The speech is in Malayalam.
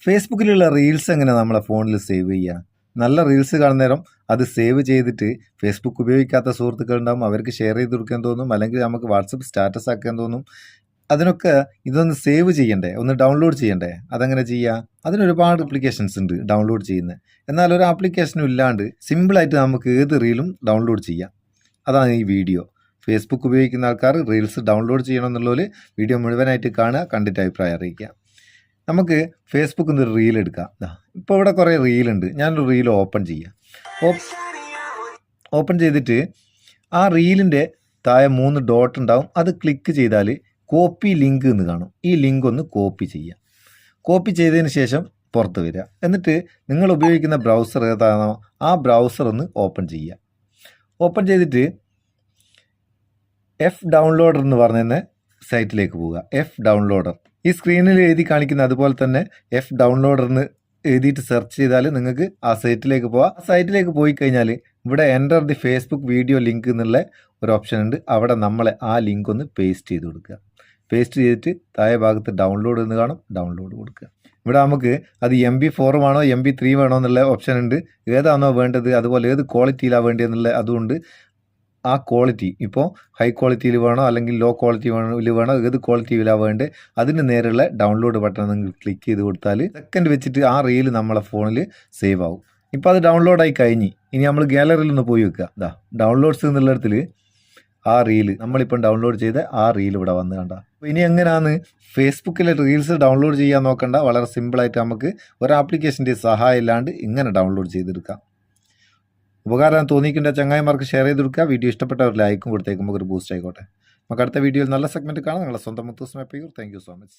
ഫേസ്ബുക്കിലുള്ള റീൽസ് എങ്ങനെ നമ്മളെ ഫോണിൽ സേവ് ചെയ്യുക? നല്ല റീൽസ് കാണുന്ന നേരം അത് സേവ് ചെയ്തിട്ട് ഫേസ്ബുക്ക് ഉപയോഗിക്കാത്ത സുഹൃത്തുക്കളുണ്ടാവും, അവർക്ക് ഷെയർ ചെയ്ത് കൊടുക്കാൻ തോന്നും, അല്ലെങ്കിൽ നമുക്ക് വാട്സപ്പ് സ്റ്റാറ്റസ് ആക്കാൻ തോന്നും. അതിനൊക്കെ ഇതൊന്ന് സേവ് ചെയ്യണ്ടേ, ഒന്ന് ഡൗൺലോഡ് ചെയ്യണ്ടേ? അതെങ്ങനെ ചെയ്യുക? അതിനൊരുപാട് ആപ്ലിക്കേഷൻസ് ഉണ്ട് ഡൗൺലോഡ് ചെയ്യുന്നത്. എന്നാൽ ഒരു ആപ്ലിക്കേഷനും ഇല്ലാണ്ട് സിമ്പിളായിട്ട് നമുക്ക് ഏത് റീലും ഡൗൺലോഡ് ചെയ്യാം. അതാണ് ഈ വീഡിയോ. ഫേസ്ബുക്ക് ഉപയോഗിക്കുന്ന ആൾക്കാർ റീൽസ് ഡൗൺലോഡ് ചെയ്യണമെന്നുള്ളവർ വീഡിയോ മുഴുവനായിട്ട് കാണുക, കണ്ടിട്ട് അഭിപ്രായം അറിയിക്കുക. നമുക്ക് ഫേസ്ബുക്കിൽ നിന്ന് ഒരു റീൽ എടുക്കാം. ഇപ്പോൾ ഇവിടെ കുറേ റീലുണ്ട്. ഞാനൊരു റീൽ ഓപ്പൺ ചെയ്യാം. ഓപ്പൺ ചെയ്തിട്ട് ആ റീലിൻ്റെ താഴെ 3 ഡോട്ട് ഉണ്ടാവും. അത് ക്ലിക്ക് ചെയ്താൽ കോപ്പി ലിങ്ക് എന്ന് കാണും. ഈ ലിങ്ക് ഒന്ന് കോപ്പി ചെയ്യാം. കോപ്പി ചെയ്തതിന് ശേഷം പുറത്ത് വരിക. എന്നിട്ട് നിങ്ങൾ ഉപയോഗിക്കുന്ന ബ്രൗസർ ഏതാണോ ആ ബ്രൗസർ ഒന്ന് ഓപ്പൺ ചെയ്യുക. ഓപ്പൺ ചെയ്തിട്ട് എഫ് ഡൗൺലോഡർ എന്ന് പറഞ്ഞ സൈറ്റിലേക്ക് പോവുക. എഫ് ഡൗൺലോഡർ ഈ സ്ക്രീനിൽ എഴുതി കാണിക്കുന്ന അതുപോലെ തന്നെ എഫ് ഡൗൺലോഡറിന് എഴുതിയിട്ട് സെർച്ച് ചെയ്താൽ നിങ്ങൾക്ക് ആ സൈറ്റിലേക്ക് പോവാം. ആ സൈറ്റിലേക്ക് പോയി കഴിഞ്ഞാൽ ഇവിടെ enter the Facebook video link എന്നുള്ള ഒരു ഓപ്ഷൻ ഉണ്ട്. അവിടെ നമ്മളെ ആ ലിങ്ക് ഒന്ന് പേസ്റ്റ് ചെയ്ത് കൊടുക്കുക. പേസ്റ്റ് ചെയ്തിട്ട് താഴെ ഭാഗത്ത് ഡൗൺലോഡ് എന്ന് കാണും, ഡൗൺലോഡ് കൊടുക്കുക. ഇവിടെ നമുക്ക് അത് MP4 വേണോ MP3 വേണോ എന്നുള്ള ഓപ്ഷൻ ഉണ്ട്. ഏതാണോ വേണ്ടത്, അതുപോലെ ഏത് ക്വാളിറ്റിയിലാണ് വേണ്ടതെന്നുള്ള അതുകൊണ്ട് ആ ക്വാളിറ്റി ഇപ്പോൾ ഹൈ ക്വാളിറ്റിയിൽ വേണോ അല്ലെങ്കിൽ ലോ ക്വാളിറ്റി വേണോ ഏത് ക്വാളിറ്റിയിലാണ് വേണ്ടത് അതിന് നേരെയുള്ള ഡൗൺലോഡ് ബട്ടൺ നിങ്ങൾ ക്ലിക്ക് ചെയ്ത് കൊടുത്താൽ സെക്കൻഡ് വെച്ചിട്ട് ആ റീൽ നമ്മളെ ഫോണിൽ സേവ് ആവും. ഇപ്പോൾ അത് ഡൗൺലോഡായി കഴിഞ്ഞ് ഇനി നമ്മൾ ഗാലറിയിൽ ഒന്ന് പോയി വെക്കുക. ഡൗൺലോഡ്സ് എന്നുള്ളിടത്തിൽ ആ റീല് നമ്മളിപ്പം ഡൗൺലോഡ് ചെയ്ത ആ റീൽ ഇവിടെ വന്ന് കണ്ട. ഇനി എങ്ങനെയാണ് ഫേസ്ബുക്കിലെ റീൽസ് ഡൗൺലോഡ് ചെയ്യാൻ നോക്കണ്ട. വളരെ സിമ്പിളായിട്ട് നമുക്ക് ഒരു ആപ്ലിക്കേഷൻ്റെ സഹായം ഇല്ലാണ്ട് ഇങ്ങനെ ഡൗൺലോഡ് ചെയ്തെടുക്കാം. ഉപകാരം തോന്നിക്കേണ്ട ചങ്ങായിമാർക്ക് ഷെയർ ചെയ്ത് കൊടുക്കുക. വീഡിയോ ഇഷ്ടപ്പെട്ടവർ ലൈക്കും കൊടുത്തേക്കും, നമുക്ക് ഒരു ബൂസ്റ്റ് ആയിക്കോട്ടെ. നമുക്ക് അടുത്ത വീഡിയോയിൽ നല്ല സെഗ്മെൻറ്റ് കാണാം. നിങ്ങളുടെ സ്വന്തം Muthoos Mappiyoor. Thank you so much.